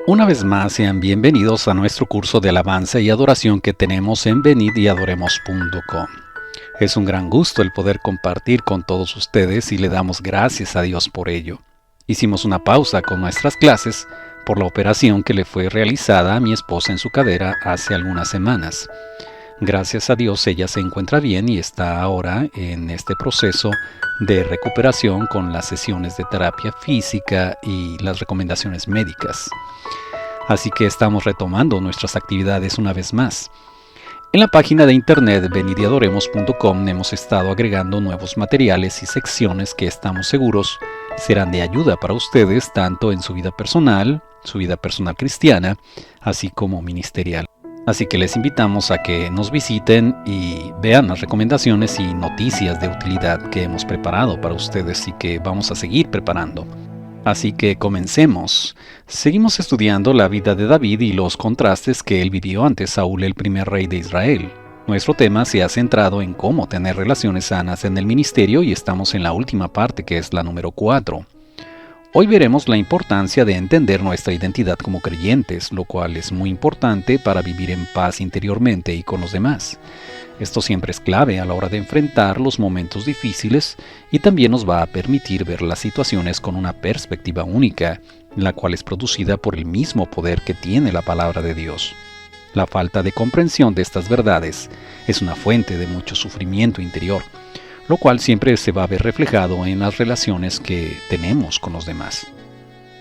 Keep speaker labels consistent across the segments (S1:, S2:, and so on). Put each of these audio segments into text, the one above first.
S1: Una vez más, sean bienvenidos a nuestro curso de alabanza y adoración que tenemos en venidyadoremos.com. Es un gran gusto el poder compartir con todos ustedes y le damos gracias a Dios por ello. Hicimos una pausa con nuestras clases por la operación que le fue realizada a mi esposa en su cadera hace algunas semanas. Gracias a Dios ella se encuentra bien y está ahora en este proceso de recuperación con las sesiones de terapia física y las recomendaciones médicas. Así que estamos retomando nuestras actividades una vez más. En la página de internet venidyadoremos.com hemos estado agregando nuevos materiales y secciones que estamos seguros serán de ayuda para ustedes tanto en su vida personal cristiana, así como ministerial. Así que les invitamos a que nos visiten y vean las recomendaciones y noticias de utilidad que hemos preparado para ustedes y que vamos a seguir preparando. Así que comencemos. Seguimos estudiando la vida de David y los contrastes que él vivió ante Saúl, el primer rey de Israel. Nuestro tema se ha centrado en cómo tener relaciones sanas en el ministerio y estamos en la última parte, que es la número 4. Hoy veremos la importancia de entender nuestra identidad como creyentes, lo cual es muy importante para vivir en paz interiormente y con los demás. Esto siempre es clave a la hora de enfrentar los momentos difíciles y también nos va a permitir ver las situaciones con una perspectiva única, la cual es producida por el mismo poder que tiene la palabra de Dios. La falta de comprensión de estas verdades es una fuente de mucho sufrimiento interior, lo cual siempre se va a ver reflejado en las relaciones que tenemos con los demás.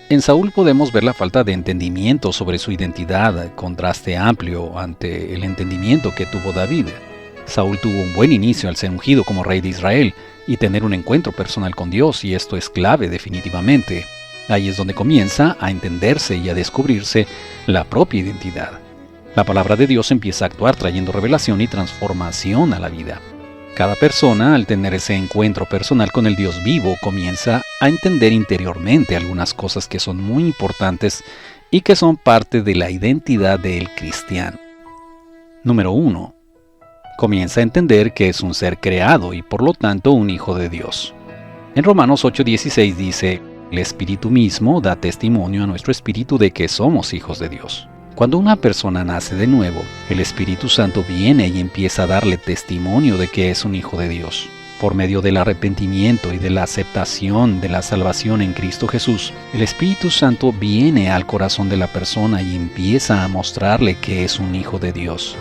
S1: En Saúl podemos ver la falta de entendimiento sobre su identidad, contraste amplio ante el entendimiento que tuvo David. Saúl tuvo un buen inicio al ser ungido como rey de Israel y tener un encuentro personal con Dios, y esto es clave definitivamente. Ahí es donde comienza a entenderse y a descubrirse la propia identidad. La palabra de Dios empieza a actuar trayendo revelación y transformación a la vida. Cada persona, al tener ese encuentro personal con el Dios vivo, comienza a entender interiormente algunas cosas que son muy importantes y que son parte de la identidad del cristiano. Número 1. Comienza a entender que es un ser creado y por lo tanto un hijo de Dios. En Romanos 8:16 dice: el Espíritu mismo da testimonio a nuestro espíritu de que somos hijos de Dios. Cuando una persona nace de nuevo, el Espíritu Santo viene y empieza a darle testimonio de que es un hijo de Dios. Por medio del arrepentimiento y de la aceptación de la salvación en Cristo Jesús, el Espíritu Santo viene al corazón de la persona y empieza a mostrarle que es un hijo de Dios.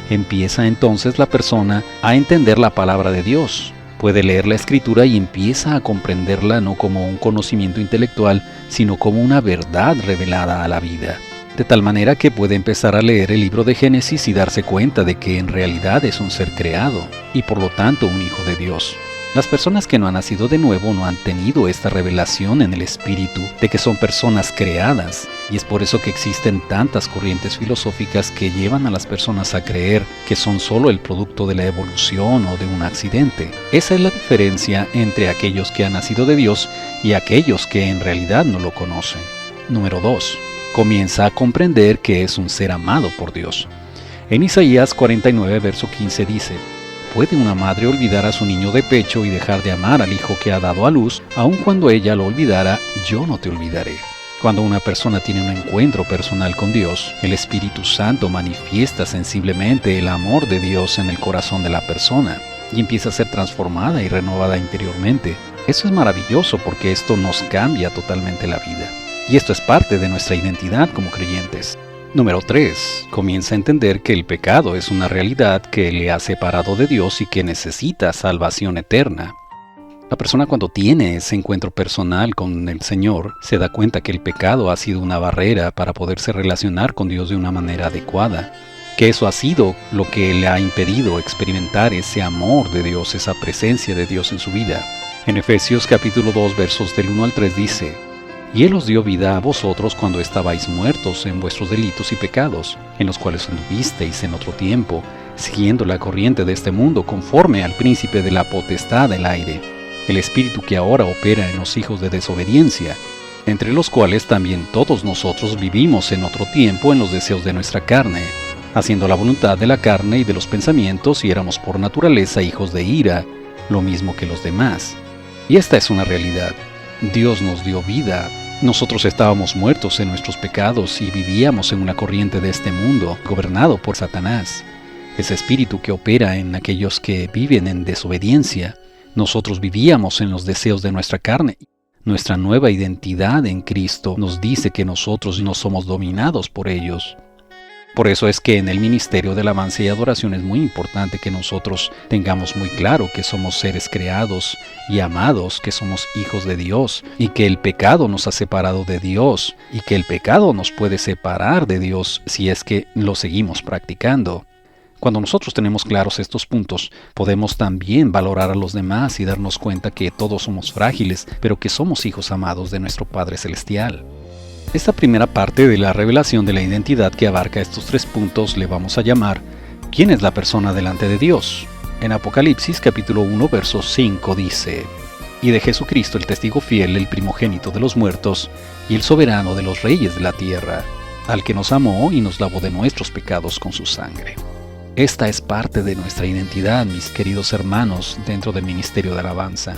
S1: Empieza entonces la persona a entender la palabra de Dios. Puede leer la Escritura y empieza a comprenderla no como un conocimiento intelectual, sino como una verdad revelada a la vida. De tal manera que puede empezar a leer el libro de Génesis y darse cuenta de que en realidad es un ser creado y por lo tanto un hijo de Dios. Las personas que no han nacido de nuevo no han tenido esta revelación en el espíritu de que son personas creadas, y es por eso que existen tantas corrientes filosóficas que llevan a las personas a creer que son solo el producto de la evolución o de un accidente. Esa es la diferencia entre aquellos que han nacido de Dios y aquellos que en realidad no lo conocen. Número 2. Comienza a comprender que es un ser amado por Dios. En Isaías 49, verso 15 dice: ¿puede una madre olvidar a su niño de pecho y dejar de amar al hijo que ha dado a luz? Aun cuando ella lo olvidara, yo no te olvidaré. Cuando una persona tiene un encuentro personal con Dios, el Espíritu Santo manifiesta sensiblemente el amor de Dios en el corazón de la persona y empieza a ser transformada y renovada interiormente. Eso es maravilloso porque esto nos cambia totalmente la vida. Y esto es parte de nuestra identidad como creyentes. Número 3. Comienza a entender que el pecado es una realidad que le ha separado de Dios y que necesita salvación eterna. La persona, cuando tiene ese encuentro personal con el Señor, se da cuenta que el pecado ha sido una barrera para poderse relacionar con Dios de una manera adecuada. Que eso ha sido lo que le ha impedido experimentar ese amor de Dios, esa presencia de Dios en su vida. En Efesios capítulo 2, versos del 1 al 3 dice: y Él os dio vida a vosotros cuando estabais muertos en vuestros delitos y pecados, en los cuales anduvisteis en otro tiempo, siguiendo la corriente de este mundo conforme al príncipe de la potestad del aire, el espíritu que ahora opera en los hijos de desobediencia, entre los cuales también todos nosotros vivimos en otro tiempo en los deseos de nuestra carne, haciendo la voluntad de la carne y de los pensamientos, y éramos por naturaleza hijos de ira, lo mismo que los demás. Y esta es una realidad. Dios nos dio vida Nosotros estábamos muertos en nuestros pecados y vivíamos en una corriente de este mundo, gobernado por Satanás, ese espíritu que opera en aquellos que viven en desobediencia. Nosotros vivíamos en los deseos de nuestra carne. Nuestra nueva identidad en Cristo nos dice que nosotros no somos dominados por ellos. Por eso es que en el ministerio de alabanza y adoración es muy importante que nosotros tengamos muy claro que somos seres creados y amados, que somos hijos de Dios, y que el pecado nos ha separado de Dios, y que el pecado nos puede separar de Dios si es que lo seguimos practicando. Cuando nosotros tenemos claros estos puntos, podemos también valorar a los demás y darnos cuenta que todos somos frágiles, pero que somos hijos amados de nuestro Padre Celestial. Esta primera parte de la revelación de la identidad que abarca estos 3 puntos le vamos a llamar ¿quién es la persona delante de Dios? En Apocalipsis capítulo 1 verso 5 dice: y de Jesucristo el testigo fiel, el primogénito de los muertos y el soberano de los reyes de la tierra, al que nos amó y nos lavó de nuestros pecados con su sangre. Esta es parte de nuestra identidad, mis queridos hermanos, dentro del ministerio de alabanza.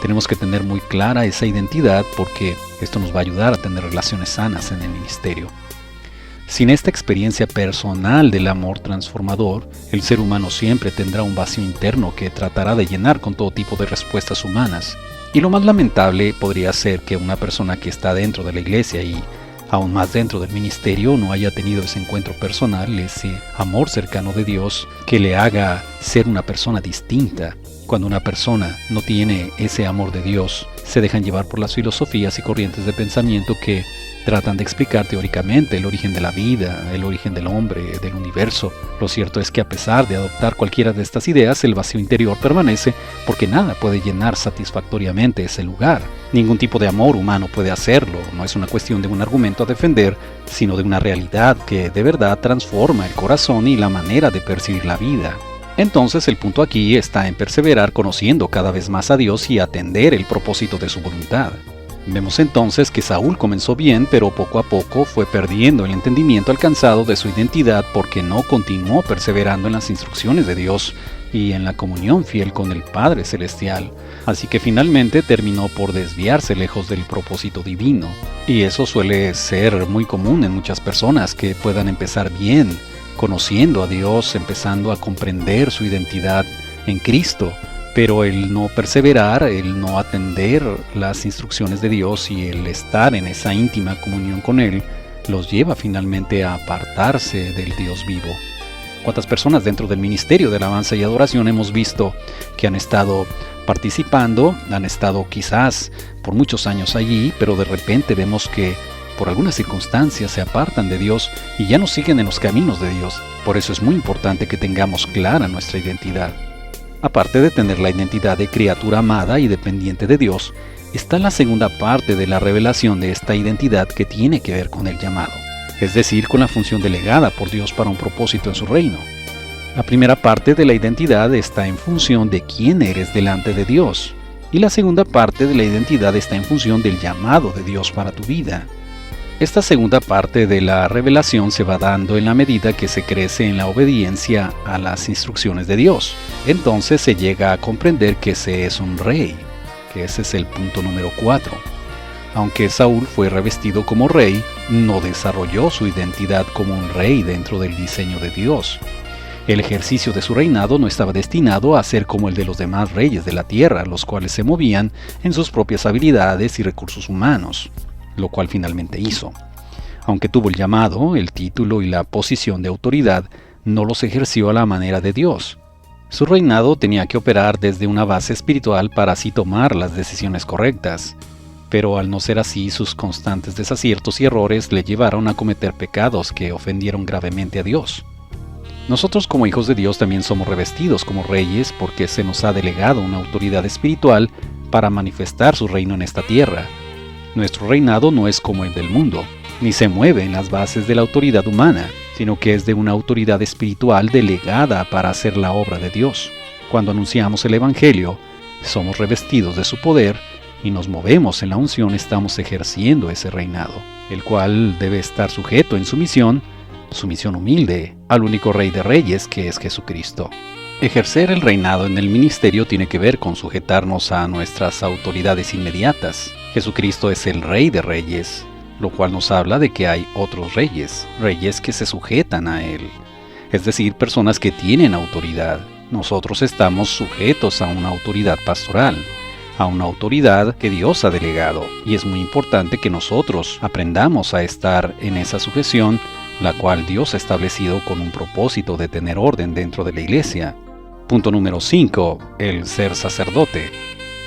S1: Tenemos que tener muy clara esa identidad porque esto nos va a ayudar a tener relaciones sanas en el ministerio. Sin esta experiencia personal del amor transformador, el ser humano siempre tendrá un vacío interno que tratará de llenar con todo tipo de respuestas humanas. Y lo más lamentable podría ser que una persona que está dentro de la iglesia y aún más dentro del ministerio no haya tenido ese encuentro personal, ese amor cercano de Dios que le haga ser una persona distinta. Cuando una persona no tiene ese amor de Dios, se dejan llevar por las filosofías y corrientes de pensamiento que tratan de explicar teóricamente el origen de la vida, el origen del hombre, del universo. Lo cierto es que a pesar de adoptar cualquiera de estas ideas, el vacío interior permanece porque nada puede llenar satisfactoriamente ese lugar. Ningún tipo de amor humano puede hacerlo. No es una cuestión de un argumento a defender, sino de una realidad que de verdad transforma el corazón y la manera de percibir la vida. Entonces el punto aquí está en perseverar conociendo cada vez más a Dios y atender el propósito de su voluntad. Vemos entonces que Saúl comenzó bien, pero poco a poco fue perdiendo el entendimiento alcanzado de su identidad porque no continuó perseverando en las instrucciones de Dios y en la comunión fiel con el Padre Celestial. Así que finalmente terminó por desviarse lejos del propósito divino. Y eso suele ser muy común en muchas personas que puedan empezar bien, conociendo a Dios, empezando a comprender su identidad en Cristo, pero el no perseverar, el no atender las instrucciones de Dios y el estar en esa íntima comunión con Él, los lleva finalmente a apartarse del Dios vivo. ¿Cuántas personas dentro del ministerio de alabanza y adoración hemos visto que han estado participando, han estado quizás por muchos años allí, pero de repente vemos que por algunas circunstancias se apartan de Dios y ya no siguen en los caminos de Dios? Por eso es muy importante que tengamos clara nuestra identidad. Aparte de tener la identidad de criatura amada y dependiente de Dios, está la segunda parte de la revelación de esta identidad que tiene que ver con el llamado, es decir, con la función delegada por Dios para un propósito en su reino. La primera parte de la identidad está en función de quién eres delante de Dios, y la segunda parte de la identidad está en función del llamado de Dios para tu vida. Esta segunda parte de la revelación se va dando en la medida que se crece en la obediencia a las instrucciones de Dios. Entonces se llega a comprender que se es un rey, que ese es el punto número 4. Aunque Saúl fue revestido como rey, no desarrolló su identidad como un rey dentro del diseño de Dios. El ejercicio de su reinado no estaba destinado a ser como el de los demás reyes de la tierra, los cuales se movían en sus propias habilidades y recursos humanos, lo cual finalmente hizo. Aunque tuvo el llamado, el título y la posición de autoridad, no los ejerció a la manera de Dios. Su reinado tenía que operar desde una base espiritual para así tomar las decisiones correctas. Pero al no ser así, sus constantes desaciertos y errores le llevaron a cometer pecados que ofendieron gravemente a Dios. Nosotros como hijos de Dios también somos revestidos como reyes porque se nos ha delegado una autoridad espiritual para manifestar su reino en esta tierra. Nuestro reinado no es como el del mundo, ni se mueve en las bases de la autoridad humana, sino que es de una autoridad espiritual delegada para hacer la obra de Dios. Cuando anunciamos el Evangelio, somos revestidos de su poder y nos movemos en la unción, estamos ejerciendo ese reinado, el cual debe estar sujeto en sumisión humilde, al único Rey de Reyes que es Jesucristo. Ejercer el reinado en el ministerio tiene que ver con sujetarnos a nuestras autoridades inmediatas, Jesucristo es el Rey de Reyes, lo cual nos habla de que hay otros reyes, reyes que se sujetan a Él, es decir, personas que tienen autoridad. Nosotros estamos sujetos a una autoridad pastoral, a una autoridad que Dios ha delegado, y es muy importante que nosotros aprendamos a estar en esa sujeción, la cual Dios ha establecido con un propósito de tener orden dentro de la iglesia. Punto número 5. El ser sacerdote.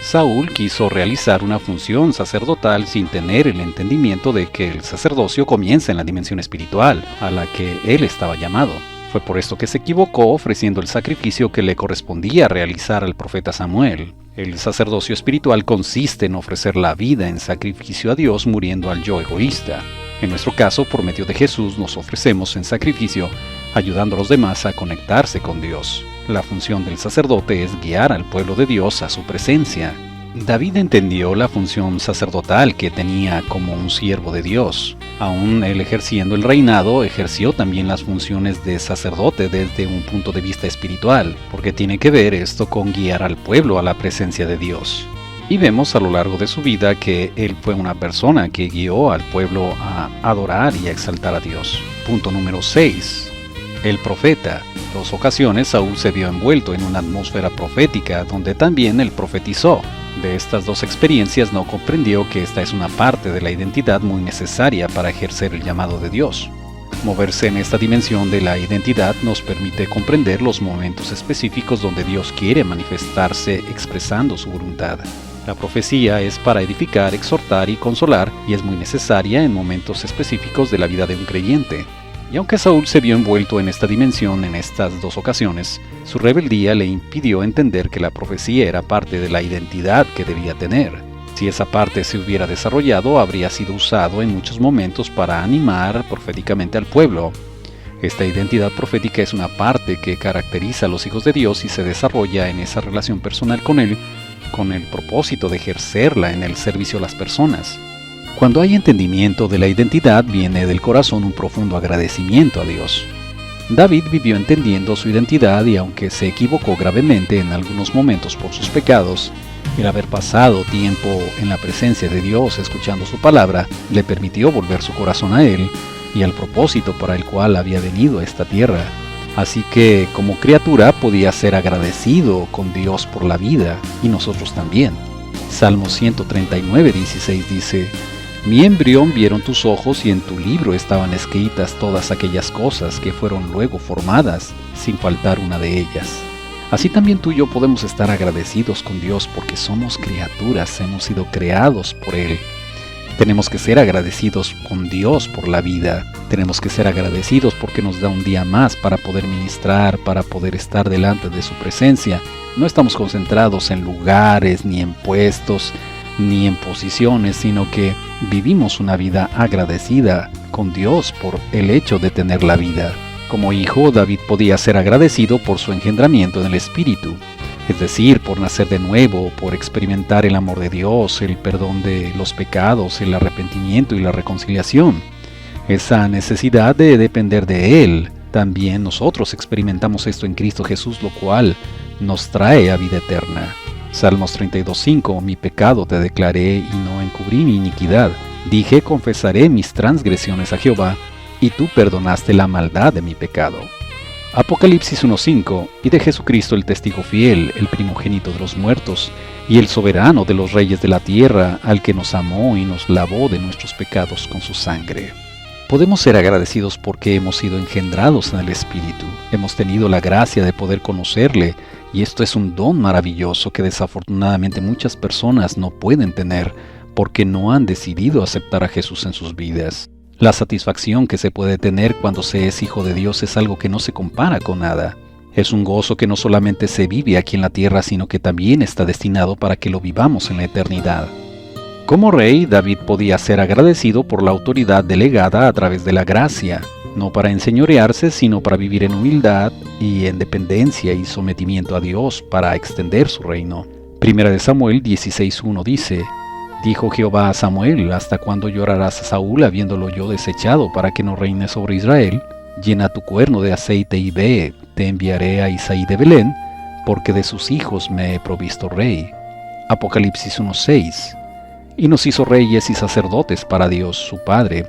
S1: Saúl quiso realizar una función sacerdotal sin tener el entendimiento de que el sacerdocio comienza en la dimensión espiritual, a la que él estaba llamado. Fue por esto que se equivocó ofreciendo el sacrificio que le correspondía realizar al profeta Samuel. El sacerdocio espiritual consiste en ofrecer la vida en sacrificio a Dios muriendo al yo egoísta. En nuestro caso, por medio de Jesús, nos ofrecemos en sacrificio, ayudando a los demás a conectarse con Dios. La función del sacerdote es guiar al pueblo de Dios a su presencia. David entendió la función sacerdotal que tenía como un siervo de Dios. Aún él ejerciendo el reinado, ejerció también las funciones de sacerdote desde un punto de vista espiritual, porque tiene que ver esto con guiar al pueblo a la presencia de Dios. Y vemos a lo largo de su vida que él fue una persona que guió al pueblo a adorar y a exaltar a Dios. Punto número 6. El profeta. En 2 ocasiones Saúl se vio envuelto en una atmósfera profética donde también él profetizó. De estas 2 experiencias no comprendió que esta es una parte de la identidad muy necesaria para ejercer el llamado de Dios. Moverse en esta dimensión de la identidad nos permite comprender los momentos específicos donde Dios quiere manifestarse expresando su voluntad. La profecía es para edificar, exhortar y consolar, y es muy necesaria en momentos específicos de la vida de un creyente. Y aunque Saúl se vio envuelto en esta dimensión en estas 2 ocasiones, su rebeldía le impidió entender que la profecía era parte de la identidad que debía tener. Si esa parte se hubiera desarrollado, habría sido usado en muchos momentos para animar proféticamente al pueblo. Esta identidad profética es una parte que caracteriza a los hijos de Dios y se desarrolla en esa relación personal con Él, con el propósito de ejercerla en el servicio a las personas. Cuando hay entendimiento de la identidad, viene del corazón un profundo agradecimiento a Dios. David vivió entendiendo su identidad y aunque se equivocó gravemente en algunos momentos por sus pecados, el haber pasado tiempo en la presencia de Dios escuchando su palabra le permitió volver su corazón a Él y al propósito para el cual había venido a esta tierra. Así que como criatura podía ser agradecido con Dios por la vida y nosotros también. Salmo 139:16 dice: Mi embrión vieron tus ojos y en tu libro estaban escritas todas aquellas cosas que fueron luego formadas, sin faltar una de ellas. Así también tú y yo podemos estar agradecidos con Dios porque somos criaturas, hemos sido creados por Él. Tenemos que ser agradecidos con Dios por la vida. Tenemos que ser agradecidos porque nos da un día más para poder ministrar, para poder estar delante de su presencia. No estamos concentrados en lugares, ni en puestos, ni en posiciones, sino que vivimos una vida agradecida con Dios por el hecho de tener la vida. Como hijo, David podía ser agradecido por su engendramiento en el Espíritu, es decir, por nacer de nuevo, por experimentar el amor de Dios, el perdón de los pecados, el arrepentimiento y la reconciliación. Esa necesidad de depender de Él. También nosotros experimentamos esto en Cristo Jesús, lo cual nos trae a vida eterna. Salmos 32:5, Mi pecado te declaré y no encubrí mi iniquidad. Dije, confesaré mis transgresiones a Jehová, y tú perdonaste la maldad de mi pecado. Apocalipsis 1:5, y de Jesucristo el testigo fiel, el primogénito de los muertos, y el soberano de los reyes de la tierra, al que nos amó y nos lavó de nuestros pecados con su sangre. Podemos ser agradecidos porque hemos sido engendrados en el Espíritu, hemos tenido la gracia de poder conocerle, y esto es un don maravilloso que desafortunadamente muchas personas no pueden tener porque no han decidido aceptar a Jesús en sus vidas. La satisfacción que se puede tener cuando se es hijo de Dios es algo que no se compara con nada. Es un gozo que no solamente se vive aquí en la tierra, sino que también está destinado para que lo vivamos en la eternidad. Como rey, David podía ser agradecido por la autoridad delegada a través de la gracia, no para enseñorearse, sino para vivir en humildad y en dependencia y sometimiento a Dios para extender su reino. Primera de Samuel 16:1 dice: Dijo Jehová a Samuel, ¿hasta cuándo llorarás a Saúl habiéndolo yo desechado para que no reine sobre Israel? Llena tu cuerno de aceite y ve, te enviaré a Isaí de Belén, porque de sus hijos me he provisto rey. Apocalipsis 1:6. y nos hizo reyes y sacerdotes para Dios, su Padre.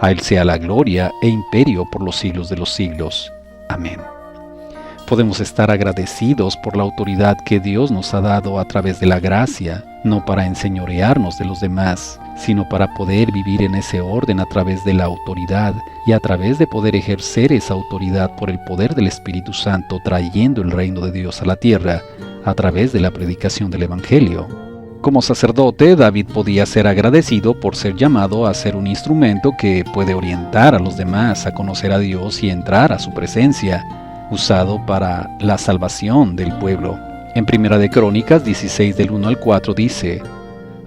S1: A Él sea la gloria e imperio por los siglos de los siglos. Amén. Podemos estar agradecidos por la autoridad que Dios nos ha dado a través de la gracia, no para enseñorearnos de los demás, sino para poder vivir en ese orden a través de la autoridad y a través de poder ejercer esa autoridad por el poder del Espíritu Santo, trayendo el reino de Dios a la tierra a través de la predicación del Evangelio. Como sacerdote, David podía ser agradecido por ser llamado a ser un instrumento que puede orientar a los demás a conocer a Dios y entrar a su presencia, usado para la salvación del pueblo. En Primera de Crónicas 16 del 1 al 4 dice: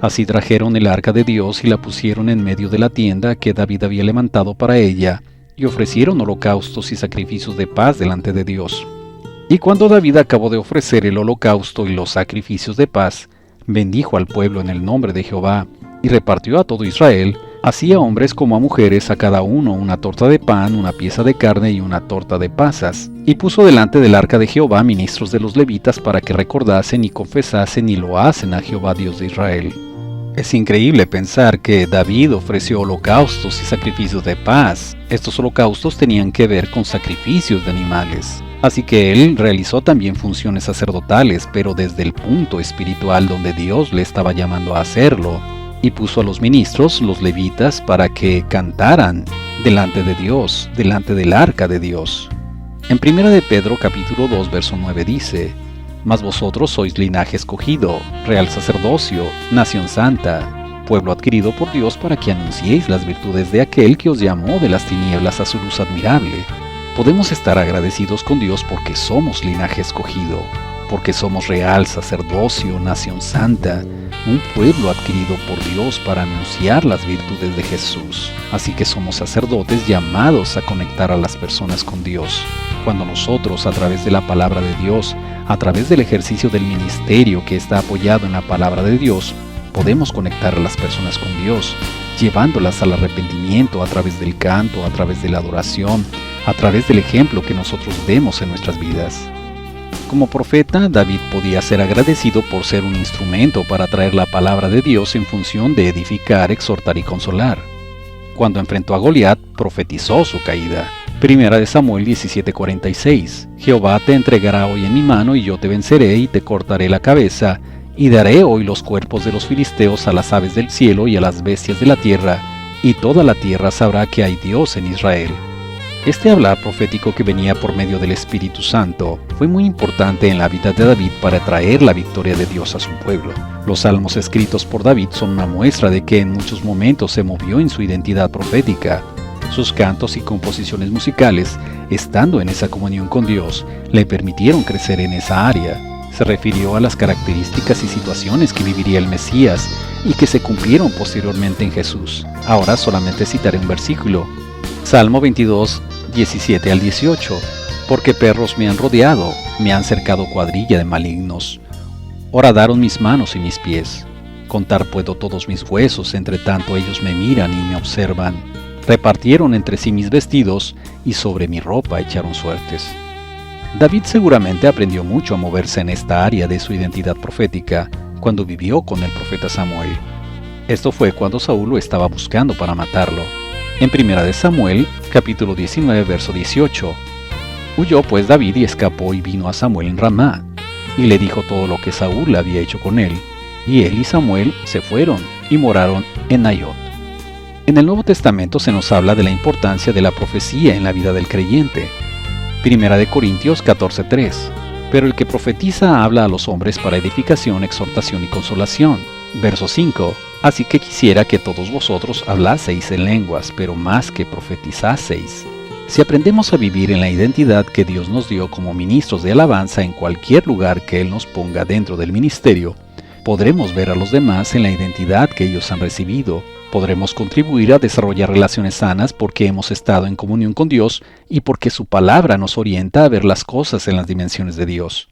S1: Así trajeron el arca de Dios y la pusieron en medio de la tienda que David había levantado para ella, y ofrecieron holocaustos y sacrificios de paz delante de Dios. Y cuando David acabó de ofrecer el holocausto y los sacrificios de paz, bendijo al pueblo en el nombre de Jehová, y repartió a todo Israel, así a hombres como a mujeres, a cada uno una torta de pan, una pieza de carne y una torta de pasas. Y puso delante del arca de Jehová ministros de los levitas para que recordasen y confesasen y lo hacen a Jehová Dios de Israel. Es increíble pensar que David ofreció holocaustos y sacrificios de paz. Estos holocaustos tenían que ver con sacrificios de animales. Así que él realizó también funciones sacerdotales, pero desde el punto espiritual donde Dios le estaba llamando a hacerlo, y puso a los ministros, los levitas, para que cantaran delante de Dios, delante del arca de Dios. En 1 de Pedro capítulo 2 verso 9 dice: Mas vosotros sois linaje escogido, real sacerdocio, nación santa, pueblo adquirido por Dios para que anunciéis las virtudes de aquel que os llamó de las tinieblas a su luz admirable. Podemos estar agradecidos con Dios porque somos linaje escogido, porque somos real sacerdocio, nación santa, un pueblo adquirido por Dios para anunciar las virtudes de Jesús. Así que somos sacerdotes llamados a conectar a las personas con Dios. Cuando nosotros, a través de la palabra de Dios, a través del ejercicio del ministerio que está apoyado en la palabra de Dios, podemos conectar a las personas con Dios, llevándolas al arrepentimiento a través del canto, a través de la adoración, a través del ejemplo que nosotros demos en nuestras vidas. Como profeta, David podía ser agradecido por ser un instrumento para traer la palabra de Dios en función de edificar, exhortar y consolar. Cuando enfrentó a Goliat, profetizó su caída. Primera de Samuel 17:46. Jehová te entregará hoy en mi mano y yo te venceré y te cortaré la cabeza y daré hoy los cuerpos de los filisteos a las aves del cielo y a las bestias de la tierra, y toda la tierra sabrá que hay Dios en Israel. Este hablar profético que venía por medio del Espíritu Santo fue muy importante en la vida de David para traer la victoria de Dios a su pueblo. Los salmos escritos por David son una muestra de que en muchos momentos se movió en su identidad profética. Sus cantos y composiciones musicales, estando en esa comunión con Dios, le permitieron crecer en esa área. Se refirió a las características y situaciones que viviría el Mesías y que se cumplieron posteriormente en Jesús. Ahora solamente citaré un versículo. Salmo 22, 17 al 18. Porque perros me han rodeado, me han cercado cuadrilla de malignos. Horadaron mis manos y mis pies. Contar puedo todos mis huesos, entre tanto ellos me miran y me observan. Repartieron entre sí mis vestidos, y sobre mi ropa echaron suertes. David seguramente aprendió mucho a moverse en esta área de su identidad profética cuando vivió con el profeta Samuel. Esto fue cuando Saúl lo estaba buscando para matarlo. En 1 de Samuel, capítulo 19, verso 18. Huyó pues David y escapó y vino a Samuel en Ramá, y le dijo todo lo que Saúl había hecho con él. Y él y Samuel se fueron y moraron en Nayot. En el Nuevo Testamento se nos habla de la importancia de la profecía en la vida del creyente. 1 de Corintios 14:3. Pero el que profetiza habla a los hombres para edificación, exhortación y consolación. Verso 5. Así que quisiera que todos vosotros hablaseis en lenguas, pero más que profetizaseis. Si aprendemos a vivir en la identidad que Dios nos dio como ministros de alabanza en cualquier lugar que Él nos ponga dentro del ministerio, podremos ver a los demás en la identidad que ellos han recibido. Podremos contribuir a desarrollar relaciones sanas porque hemos estado en comunión con Dios y porque su palabra nos orienta a ver las cosas en las dimensiones de Dios.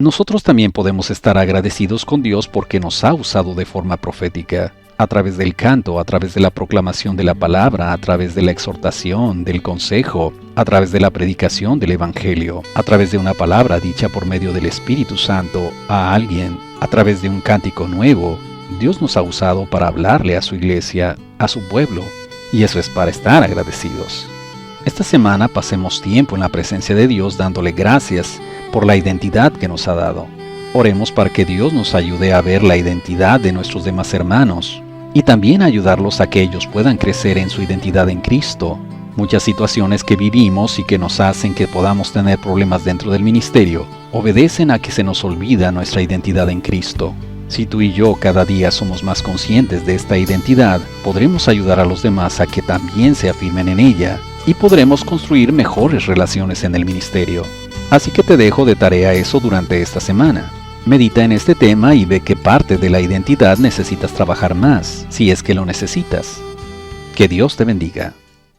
S1: Nosotros también podemos estar agradecidos con Dios porque nos ha usado de forma profética, a través del canto, a través de la proclamación de la palabra, a través de la exhortación, del consejo, a través de la predicación del Evangelio, a través de una palabra dicha por medio del Espíritu Santo a alguien, a través de un cántico nuevo, Dios nos ha usado para hablarle a su iglesia, a su pueblo, y eso es para estar agradecidos. Esta semana pasemos tiempo en la presencia de Dios dándole gracias por la identidad que nos ha dado. Oremos para que Dios nos ayude a ver la identidad de nuestros demás hermanos y también ayudarlos a que ellos puedan crecer en su identidad en Cristo. Muchas situaciones que vivimos y que nos hacen que podamos tener problemas dentro del ministerio obedecen a que se nos olvida nuestra identidad en Cristo. Si tú y yo cada día somos más conscientes de esta identidad, podremos ayudar a los demás a que también se afirmen en ella y podremos construir mejores relaciones en el ministerio. Así que te dejo de tarea eso durante esta semana. Medita en este tema y ve qué parte de la identidad necesitas trabajar más, si es que lo necesitas. Que Dios te bendiga.